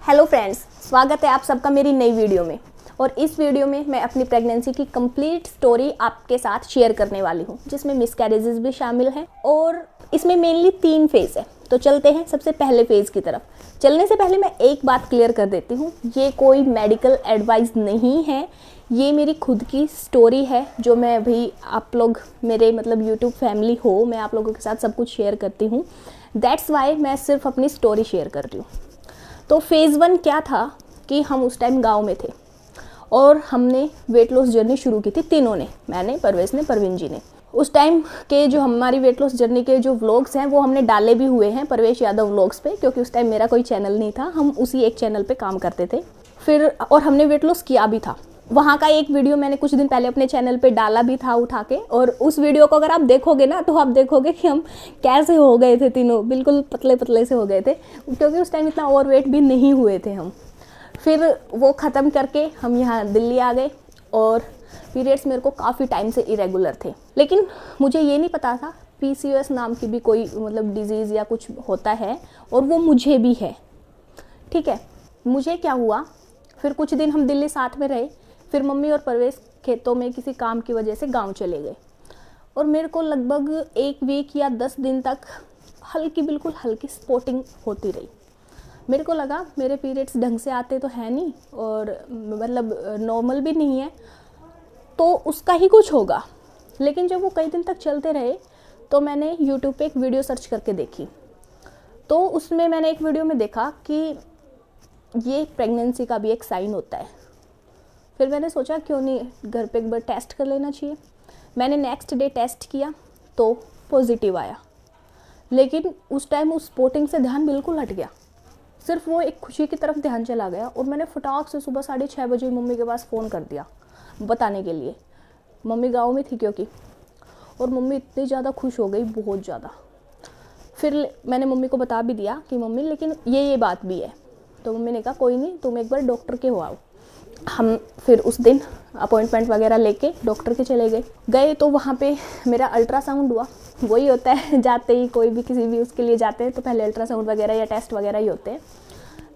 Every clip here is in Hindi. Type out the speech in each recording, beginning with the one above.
हेलो फ्रेंड्स, स्वागत है आप सबका मेरी नई वीडियो में। और इस वीडियो में मैं अपनी प्रेगनेंसी की कंप्लीट स्टोरी आपके साथ शेयर करने वाली हूँ, जिसमें मिसकैरेजेस भी शामिल हैं और इसमें मेनली 3 फेज़ है। तो चलते हैं सबसे पहले फेज़ की तरफ। चलने से पहले मैं एक बात क्लियर कर देती हूँ, ये कोई मेडिकल एडवाइस नहीं है, ये मेरी खुद की स्टोरी है जो मैं अभी आप लोग मेरे यूट्यूब फैमिली हो, मैं आप लोगों के साथ सब कुछ शेयर करती हूँ। दैट्स वाई मैं सिर्फ अपनी स्टोरी शेयर कर रही हूँ। तो फेज़ 1 क्या था कि हम उस टाइम गांव में थे और हमने वेट लॉस जर्नी शुरू की थी तीनों ने, मैंने, परवेश ने, परवीन जी ने। उस टाइम के जो हमारी वेट लॉस जर्नी के जो व्लॉग्स हैं वो हमने डाले भी हुए हैं परवेश यादव व्लॉग्स पे, क्योंकि उस टाइम मेरा कोई चैनल नहीं था, हम उसी एक चैनल पे काम करते थे फिर, और हमने वेट लॉस किया भी था। वहाँ का एक वीडियो मैंने कुछ दिन पहले अपने चैनल पे डाला भी था उठा के, और उस वीडियो को अगर आप देखोगे ना तो आप देखोगे कि हम कैसे हो गए थे तीनों, बिल्कुल पतले पतले से हो गए थे, क्योंकि उस टाइम इतना ओवरवेट भी नहीं हुए थे हम। फिर वो ख़त्म करके हम यहाँ दिल्ली आ गए और पीरियड्स मेरे को काफ़ी टाइम से इरेगुलर थे, लेकिन मुझे ये नहीं पता था PCOS नाम की भी कोई डिजीज़ या कुछ होता है, और वो मुझे भी है। ठीक है, मुझे क्या हुआ, फिर कुछ दिन हम दिल्ली साथ में रहे, फिर मम्मी और परवेश खेतों में किसी काम की वजह से गांव चले गए, और मेरे को लगभग 1 वीक या 10 दिन तक बिल्कुल हल्की स्पॉटिंग होती रही। मेरे को लगा मेरे पीरियड्स ढंग से आते तो है नहीं, और नॉर्मल भी नहीं है, तो उसका ही कुछ होगा। लेकिन जब वो कई दिन तक चलते रहे तो मैंने यूट्यूब पे एक वीडियो सर्च करके देखी, तो उसमें मैंने एक वीडियो में देखा कि ये प्रेगनेंसी का भी एक साइन होता है। फिर मैंने सोचा क्यों नहीं घर पे एक बार टेस्ट कर लेना चाहिए। मैंने नेक्स्ट डे टेस्ट किया तो पॉजिटिव आया, लेकिन उस टाइम उस स्पॉटिंग से ध्यान बिल्कुल हट गया, सिर्फ वो एक खुशी की तरफ ध्यान चला गया। और मैंने फटाक से सुबह 6:30 बजे मम्मी के पास फ़ोन कर दिया बताने के लिए। मम्मी गाँव में थी क्योंकि, और मम्मी इतनी ज़्यादा खुश हो गई, बहुत ज़्यादा। फिर मैंने मम्मी को बता भी दिया कि मम्मी लेकिन ये बात भी है। तो मम्मी ने कहा कोई नहीं, तुम एक बार डॉक्टर के हो आओ। हम फिर उस दिन अपॉइंटमेंट वगैरह लेके डॉक्टर के चले गए तो वहाँ पे मेरा अल्ट्रासाउंड हुआ। वही होता है, जाते ही कोई भी किसी भी उसके लिए जाते हैं तो पहले अल्ट्रासाउंड वगैरह या टेस्ट वगैरह ही होते हैं।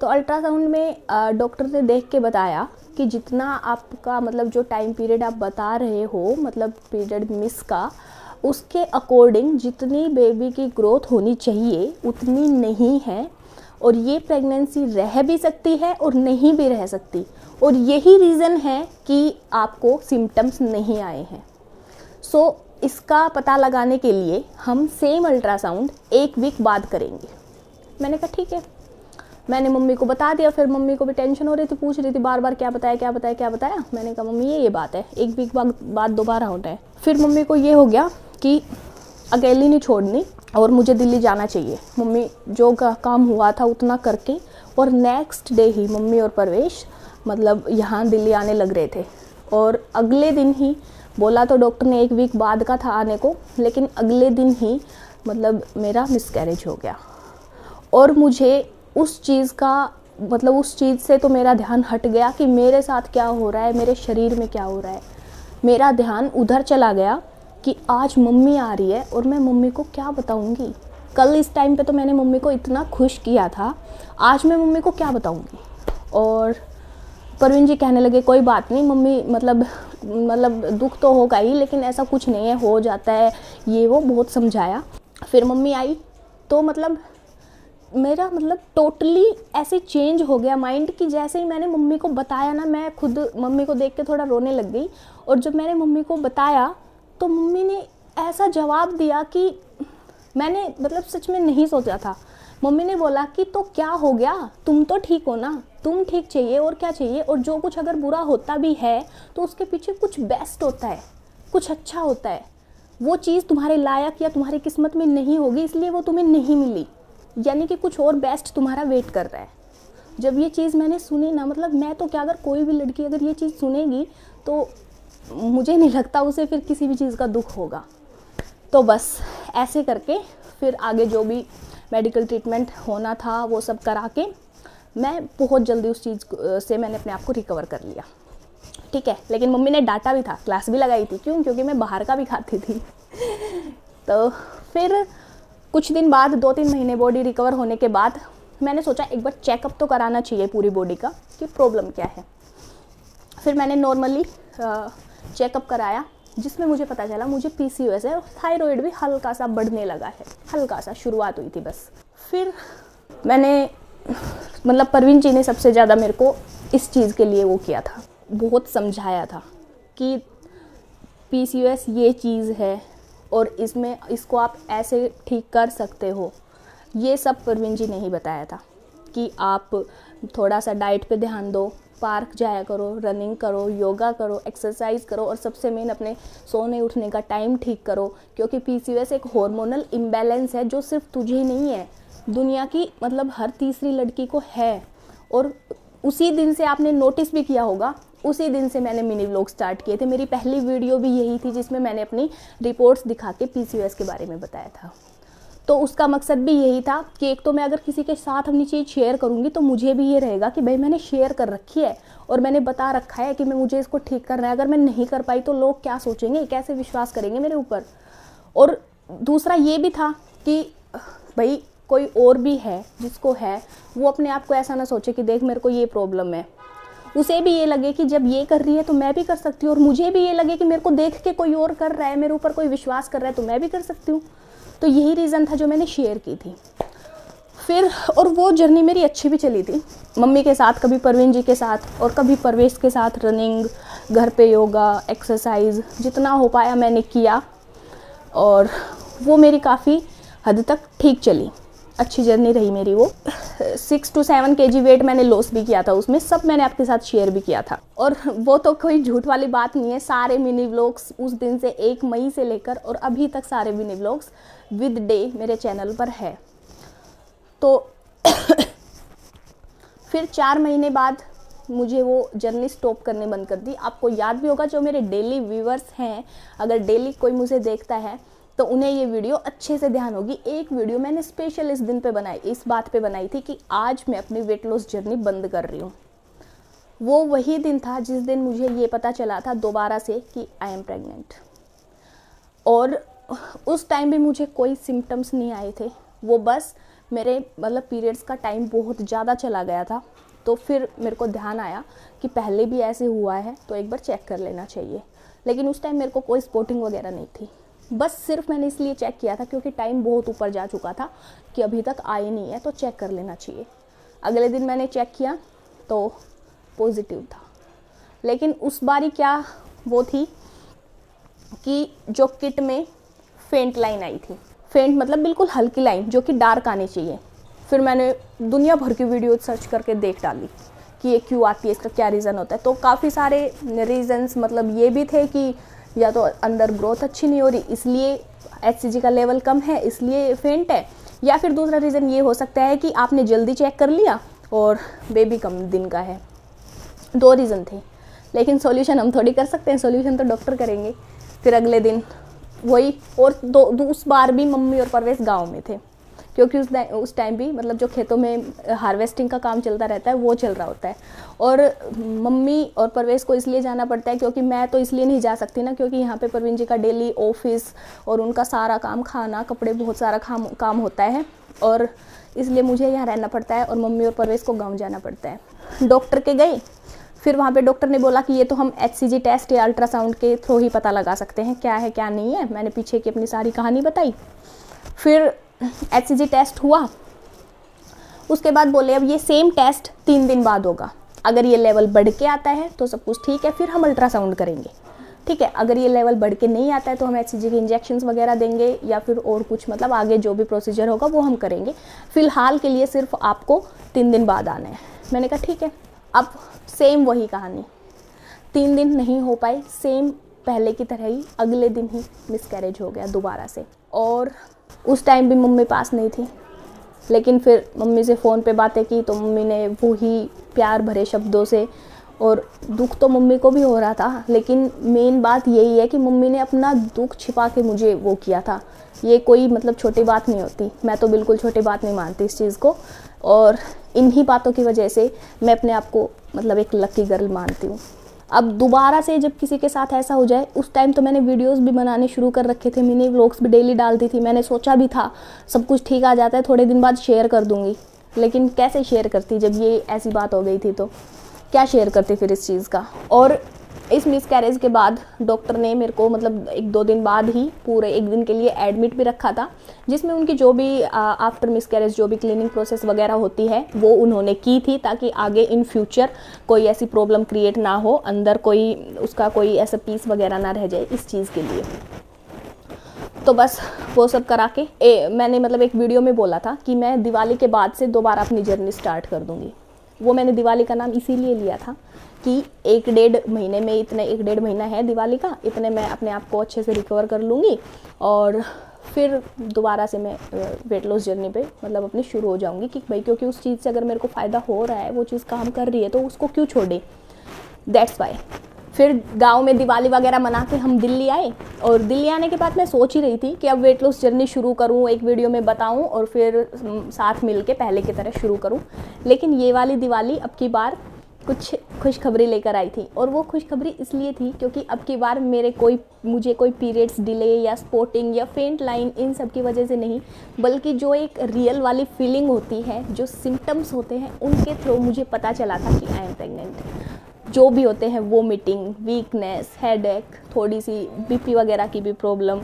तो अल्ट्रासाउंड में डॉक्टर ने देख के बताया कि जितना आपका जो टाइम पीरियड आप बता रहे हो पीरियड मिस का, उसके अकॉर्डिंग जितनी बेबी की ग्रोथ होनी चाहिए उतनी नहीं है, और ये प्रेगनेंसी रह भी सकती है और नहीं भी रह सकती, और यही रीज़न है कि आपको सिम्टम्स नहीं आए हैं। सो इसका पता लगाने के लिए हम सेम अल्ट्रासाउंड 1 वीक बाद करेंगे। मैंने कहा ठीक है, मैंने मम्मी को बता दिया। फिर मम्मी को भी टेंशन हो रही थी, पूछ रही थी बार बार क्या बताया क्या बताया क्या बताया। मैंने कहा मम्मी ये बात है, 1 वीक बाद दोबारा होना है। फिर मम्मी को ये हो गया कि अकेली नहीं छोड़नी और मुझे दिल्ली जाना चाहिए। मम्मी जो काम हुआ था उतना करके, और नेक्स्ट डे ही मम्मी और परवेश यहाँ दिल्ली आने लग रहे थे। और अगले दिन ही बोला तो डॉक्टर ने 1 वीक बाद का था आने को, लेकिन अगले दिन ही मेरा मिसकैरेज हो गया। और मुझे उस चीज़ का उस चीज़ से तो मेरा ध्यान हट गया कि मेरे साथ क्या हो रहा है, मेरे शरीर में क्या हो रहा है। मेरा ध्यान उधर चला गया कि आज मम्मी आ रही है और मैं मम्मी को क्या बताऊंगी। कल इस टाइम पे तो मैंने मम्मी को इतना खुश किया था, आज मैं मम्मी को क्या बताऊंगी। और परवीन जी कहने लगे कोई बात नहीं मम्मी, दुख तो होगा ही, लेकिन ऐसा कुछ नहीं है, हो जाता है, ये वो बहुत समझाया। फिर मम्मी आई तो मेरा टोटली ऐसे चेंज हो गया माइंड कि जैसे ही मैंने मम्मी को बताया ना, मैं खुद मम्मी को देख के थोड़ा रोने लग गई। और जब मैंने मम्मी को बताया तो मम्मी ने ऐसा जवाब दिया कि मैंने सच में नहीं सोचा था। मम्मी ने बोला कि तो क्या हो गया, तुम तो ठीक हो ना, तुम ठीक चाहिए और क्या चाहिए, और जो कुछ अगर बुरा होता भी है तो उसके पीछे कुछ बेस्ट होता है, कुछ अच्छा होता है। वो चीज़ तुम्हारे लायक या तुम्हारी किस्मत में नहीं होगी, इसलिए वो तुम्हें नहीं मिली, यानी कि कुछ और बेस्ट तुम्हारा वेट कर रहा है। जब ये चीज़ मैंने सुनी ना, मैं तो क्या, अगर कोई भी लड़की अगर ये चीज़ सुनेगी तो मुझे नहीं लगता उसे फिर किसी भी चीज़ का दुख होगा। तो बस ऐसे करके फिर आगे जो भी मेडिकल ट्रीटमेंट होना था वो सब करा के मैं बहुत जल्दी उस चीज़ से मैंने अपने आप को रिकवर कर लिया। ठीक है, लेकिन मम्मी ने डांटा भी था, क्लास भी लगाई थी। क्यों? क्योंकि मैं बाहर का भी खाती थी। तो फिर कुछ दिन बाद 2-3 महीने बॉडी रिकवर होने के बाद मैंने सोचा एक बार चेकअप तो कराना चाहिए पूरी बॉडी का कि प्रॉब्लम क्या है। फिर मैंने नॉर्मली चेकअप कराया, जिसमें मुझे पता चला मुझे PCOS है और थायराइड भी हल्का सा बढ़ने लगा है, हल्का सा शुरुआत हुई थी बस। फिर मैंने मतलब परवीन जी ने सबसे ज़्यादा मेरे को इस चीज़ के लिए वो किया था, बहुत समझाया था कि PCOS ये चीज़ है और इसको आप ऐसे ठीक कर सकते हो। ये सब परवीन जी ने ही बताया था कि आप थोड़ा सा डाइट पे ध्यान दो, पार्क जाया करो, रनिंग करो, योगा करो, एक्सरसाइज करो और सबसे मेन अपने सोने उठने का टाइम ठीक करो, क्योंकि PCOS एक हार्मोनल इम्बैलेंस है जो सिर्फ तुझे नहीं है, दुनिया की मतलब हर तीसरी लड़की को है। और उसी दिन से आपने नोटिस भी किया होगा, उसी दिन से मैंने मिनी व्लॉग स्टार्ट किए थे। मेरी पहली वीडियो भी यही थी जिसमें मैंने अपनी रिपोर्ट्स दिखा के PCOS के बारे में बताया था। तो उसका मकसद भी यही था कि एक तो मैं अगर किसी के साथ अपनी चीज़ शेयर करूँगी तो मुझे भी ये रहेगा कि भाई मैंने शेयर कर रखी है और मैंने बता रखा है कि मुझे इसको ठीक करना है। अगर मैं नहीं कर पाई तो लोग क्या सोचेंगे, कैसे विश्वास करेंगे मेरे ऊपर। और दूसरा ये भी था कि भाई कोई और भी है जिसको है, वो अपने आप को ऐसा ना सोचे कि देख मेरे को ये प्रॉब्लम है, उसे भी ये लगे कि जब ये कर रही है तो मैं भी कर सकती हूँ। और मुझे भी ये लगे कि मेरे को देख के कोई और कर रहा है, मेरे ऊपर कोई विश्वास कर रहा है तो मैं भी कर सकती हूँ। तो यही रीज़न था जो मैंने शेयर की थी। फिर और वो जर्नी मेरी अच्छी भी चली थी, मम्मी के साथ, कभी परवीन जी के साथ और कभी परवेश के साथ रनिंग, घर पे योगा, एक्सरसाइज, जितना हो पाया मैंने किया और वो मेरी काफ़ी हद तक ठीक चली, अच्छी जर्नी रही मेरी वो। 6 to 7 kg वेट मैंने लॉस भी किया था, उसमें सब मैंने आपके साथ शेयर भी किया था। और वो तो कोई झूठ वाली बात नहीं है, सारे मिनी व्लॉग्स उस दिन से 1 मई से लेकर और अभी तक सारे मिनी व्लॉग्स विद डे मेरे चैनल पर है। तो फिर 4 महीने बाद मुझे वो जर्नी स्टॉप करने बंद कर दी। आपको याद भी होगा, जो मेरे डेली व्यूअर्स हैं, अगर डेली कोई मुझे देखता है तो उन्हें ये वीडियो अच्छे से ध्यान होगी। एक वीडियो मैंने स्पेशल इस दिन पे बनाई, इस बात पे बनाई थी कि आज मैं अपनी वेट लॉस जर्नी बंद कर रही हूँ। वो वही दिन था जिस दिन मुझे ये पता चला था दोबारा से कि आई एम प्रेग्नेंट। और उस टाइम भी मुझे कोई सिम्टम्स नहीं आए थे, वो बस मेरे मतलब पीरियड्स का टाइम बहुत ज़्यादा चला गया था। तो फिर मेरे को ध्यान आया कि पहले भी ऐसे हुआ है तो एक बार चेक कर लेना चाहिए। लेकिन उस टाइम मेरे को कोई स्पॉटिंग वगैरह नहीं थी, बस सिर्फ मैंने इसलिए चेक किया था क्योंकि टाइम बहुत ऊपर जा चुका था कि अभी तक आई नहीं है तो चेक कर लेना चाहिए। अगले दिन मैंने चेक किया तो पॉजिटिव था। लेकिन उस बारी क्या वो थी कि जो किट में फेंट लाइन आई थी, फेंट मतलब बिल्कुल हल्की लाइन जो कि डार्क आनी चाहिए। फिर मैंने दुनिया भर की वीडियो सर्च करके देख डाली कि ये क्यों आती है, इसका क्या रीज़न होता है। तो काफ़ी सारे रीज़न्स मतलब ये भी थे कि या तो अंदर ग्रोथ अच्छी नहीं हो रही इसलिए HCG का लेवल कम है इसलिए फेंट है, या फिर दूसरा रीज़न ये हो सकता है कि आपने जल्दी चेक कर लिया और बेबी कम दिन का है। 2 रीज़न थे, लेकिन सॉल्यूशन हम थोड़ी कर सकते हैं, सॉल्यूशन तो डॉक्टर करेंगे। फिर अगले दिन वही, और उस बार भी मम्मी और परवेश गाँव में थे क्योंकि उस टाइम भी मतलब जो खेतों में हार्वेस्टिंग का काम चलता रहता है वो चल रहा होता है। और मम्मी और परवेश को इसलिए जाना पड़ता है क्योंकि मैं तो इसलिए नहीं जा सकती ना, क्योंकि यहाँ पे परवीन जी का डेली ऑफिस और उनका सारा काम, खाना, कपड़े, बहुत सारा काम होता है और इसलिए मुझे यहाँ रहना पड़ता है और मम्मी और परवेश को गाँव जाना पड़ता है। डॉक्टर के गए, फिर वहाँ पे डॉक्टर ने बोला कि ये तो हम HCG टेस्ट या अल्ट्रासाउंड के थ्रू ही पता लगा सकते हैं क्या है क्या नहीं है। मैंने पीछे की अपनी सारी कहानी बताई। फिर HCG टेस्ट हुआ, उसके बाद बोले अब ये सेम टेस्ट 3 दिन बाद होगा, अगर ये लेवल बढ़ के आता है तो सब कुछ ठीक है, फिर हम अल्ट्रासाउंड करेंगे, ठीक है। अगर ये लेवल बढ़ के नहीं आता है तो हम HCG के इंजेक्शंस वगैरह देंगे या फिर और कुछ मतलब आगे जो भी प्रोसीजर होगा वो हम करेंगे। फ़िलहाल के लिए सिर्फ आपको 3 दिन बाद आना है। मैंने कहा ठीक है। अब सेम वही कहानी, 3 दिन नहीं हो पाए, सेम पहले की तरह ही अगले दिन ही मिसकैरेज हो गया दोबारा से। और उस टाइम भी मम्मी पास नहीं थी, लेकिन फिर मम्मी से फ़ोन पे बातें की तो मम्मी ने वही प्यार भरे शब्दों से, और दुख तो मम्मी को भी हो रहा था, लेकिन मेन बात यही है कि मम्मी ने अपना दुख छिपा के मुझे वो किया था। ये कोई मतलब छोटी बात नहीं होती, मैं तो बिल्कुल छोटी बात नहीं मानती इस चीज़ को, और इन्हीं बातों की वजह से मैं अपने आप को मतलब एक लकी गर्ल मानती हूँ। अब दोबारा से जब किसी के साथ ऐसा हो जाए, उस टाइम तो मैंने वीडियोस भी बनाने शुरू कर रखे थे, मिनी व्लॉग्स भी डेली डालती थी। मैंने सोचा भी था सब कुछ ठीक आ जाता है थोड़े दिन बाद शेयर कर दूँगी, लेकिन कैसे शेयर करती जब ये ऐसी बात हो गई थी, तो क्या शेयर करती फिर इस चीज़ का। और इस मिसकैरेज के बाद डॉक्टर ने मेरे को मतलब 1-2 दिन बाद ही पूरे 1 दिन के लिए एडमिट भी रखा था, जिसमें उनकी जो भी आफ्टर मिसकैरेज जो भी क्लीनिंग प्रोसेस वगैरह होती है वो उन्होंने की थी, ताकि आगे इन फ्यूचर कोई ऐसी प्रॉब्लम क्रिएट ना हो, अंदर कोई उसका कोई ऐसा पीस वगैरह ना रह जाए इस चीज़ के लिए। तो बस वो सब करा के मैंने मतलब एक वीडियो में बोला था कि मैं दिवाली के बाद से दोबारा अपनी जर्नी स्टार्ट कर दूँगी। वो मैंने दिवाली का नाम इसीलिए लिया था कि 1-1.5 महीने में, इतने 1-1.5 महीना है दिवाली का, इतने मैं अपने आप को अच्छे से रिकवर कर लूँगी और फिर दोबारा से मैं वेट लॉस जर्नी पे मतलब अपनी शुरू हो जाऊँगी कि भाई क्योंकि उस चीज़ से अगर मेरे को फ़ायदा हो रहा है, वो चीज़ काम कर रही है, तो उसको क्यों छोड़े। दैट्स वाई फिर गांव में दिवाली वगैरह मना के हम दिल्ली आए, और दिल्ली आने के बाद मैं सोच ही रही थी कि अब वेट लॉस जर्नी शुरू करूं, एक वीडियो में बताऊं और फिर साथ मिल के पहले की तरह शुरू करूं। लेकिन ये वाली दिवाली अब की बार कुछ खुशखबरी लेकर आई थी, और वो खुशखबरी इसलिए थी क्योंकि अब की बार मुझे कोई पीरियड्स डिले या स्पॉटिंग या फेंट लाइन इन सब की वजह से नहीं, बल्कि जो एक रियल वाली फीलिंग होती है, जो सिम्टम्स होते हैं, उनके थ्रू मुझे पता चला था कि आई एम प्रेग्नेंट। जो भी होते हैं, वोमिटिंग, वीकनेस, हेडेक, थोड़ी सी बीपी वगैरह की भी प्रॉब्लम,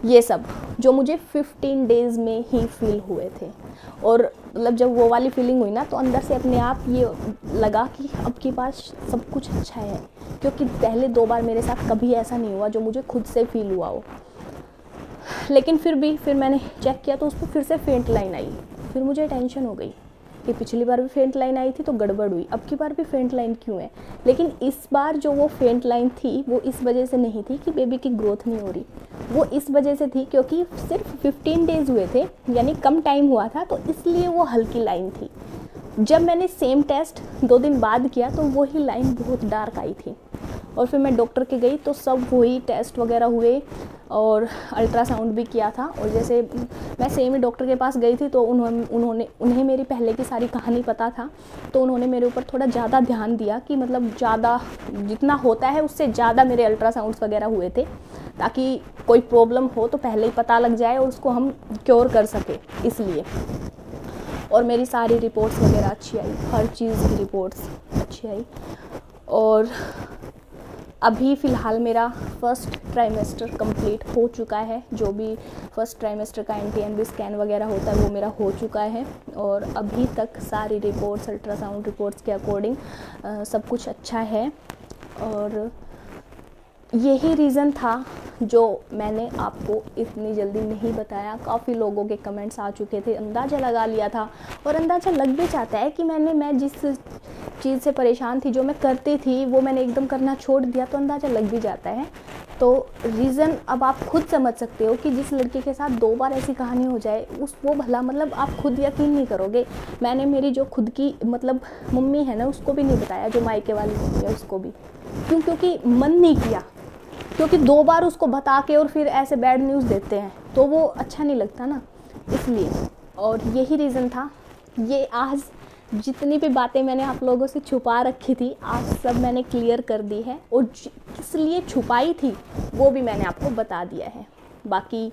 ये सब जो मुझे 15 डेज़ में ही फील हुए थे। और मतलब जब वो वाली फीलिंग हुई ना, तो अंदर से अपने आप ये लगा कि अब के पास सब कुछ अच्छा है, क्योंकि पहले 2 बार मेरे साथ कभी ऐसा नहीं हुआ जो मुझे खुद से फील हुआ हो। लेकिन फिर मैंने चेक किया तो उस पर फिर से फेंट लाइन आई। फिर मुझे टेंशन हो गई कि पिछली बार भी फेंट लाइन आई थी तो गड़बड़ हुई, अब की बार भी फेंट लाइन क्यों है। लेकिन इस बार जो वो फेंट लाइन थी वो इस वजह से नहीं थी कि बेबी की ग्रोथ नहीं हो रही, वो इस वजह से थी क्योंकि सिर्फ 15 डेज़ हुए थे, यानी कम टाइम हुआ था, तो इसलिए वो हल्की लाइन थी। जब मैंने सेम टेस्ट 2 दिन बाद किया तो वही लाइन बहुत डार्क आई थी। और फिर मैं डॉक्टर के गई तो सब वही टेस्ट वगैरह हुए और अल्ट्रासाउंड भी किया था। और जैसे मैं सेम ही डॉक्टर के पास गई थी तो उन्हें मेरी पहले की सारी कहानी पता था, तो उन्होंने मेरे ऊपर थोड़ा ज़्यादा ध्यान दिया कि मतलब ज़्यादा जितना होता है उससे ज़्यादा मेरे अल्ट्रासाउंड्स वगैरह हुए थे, ताकि कोई प्रॉब्लम हो तो पहले ही पता लग जाए और उसको हम क्योर कर सके, इसलिए। और मेरी सारी रिपोर्ट्स वगैरह अच्छी आई, हर चीज़ की रिपोर्ट्स अच्छी आई। और अभी फ़िलहाल मेरा फर्स्ट ट्राइमेस्टर कंप्लीट हो चुका है, जो भी फर्स्ट ट्राइमेस्टर का NT-NB स्कैन वगैरह होता है वो मेरा हो चुका है। और अभी तक सारी रिपोर्ट्स, अल्ट्रासाउंड रिपोर्ट्स के अकॉर्डिंग सब कुछ अच्छा है। और यही रीज़न था जो मैंने आपको इतनी जल्दी नहीं बताया। काफ़ी लोगों के कमेंट्स आ चुके थे, अंदाज़ा लगा लिया था, और अंदाज़ा लग भी जाता है कि मैं जिस चीज़ से परेशान थी, जो मैं करती थी, वो मैंने एकदम करना छोड़ दिया, तो अंदाज़ा लग भी जाता है। तो रीज़न अब आप खुद समझ सकते हो कि जिस लड़के के साथ 2 बार ऐसी कहानी हो जाए, वो भला मतलब आप खुद यकीन नहीं करोगे। मैंने मेरी जो खुद की मतलब मम्मी है ना, उसको भी नहीं बताया, जो मायके वाली मम्मी है उसको भी। क्योंकि मन नहीं किया, क्योंकि 2 बार उसको बता के और फिर ऐसे बैड न्यूज़ देते हैं तो वो अच्छा नहीं लगता ना, इसलिए। और यही रीज़न था। ये आज जितनी भी बातें मैंने आप लोगों से छुपा रखी थी, आज सब मैंने क्लियर कर दी है, और किस लिए छुपाई थी वो भी मैंने आपको बता दिया है। बाकी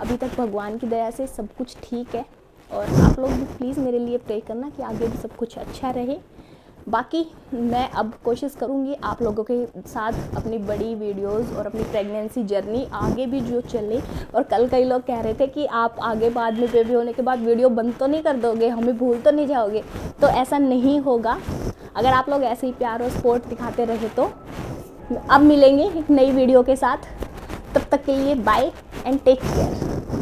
अभी तक भगवान की दया से सब कुछ ठीक है, और आप लोग भी प्लीज़ मेरे लिए प्रे करना कि आगे भी सब कुछ अच्छा रहे। बाकी मैं अब कोशिश करूँगी आप लोगों के साथ अपनी बड़ी वीडियोस और अपनी प्रेगनेंसी जर्नी आगे भी जो चले। और कल कई लोग कह रहे थे कि आप आगे बाद में बेबी होने के बाद वीडियो बंद तो नहीं कर दोगे, हमें भूल तो नहीं जाओगे। तो ऐसा नहीं होगा, अगर आप लोग ऐसे ही प्यार और सपोर्ट दिखाते रहे तो। अब मिलेंगे एक नई वीडियो के साथ, तब तक के लिए बाय एंड टेक केयर।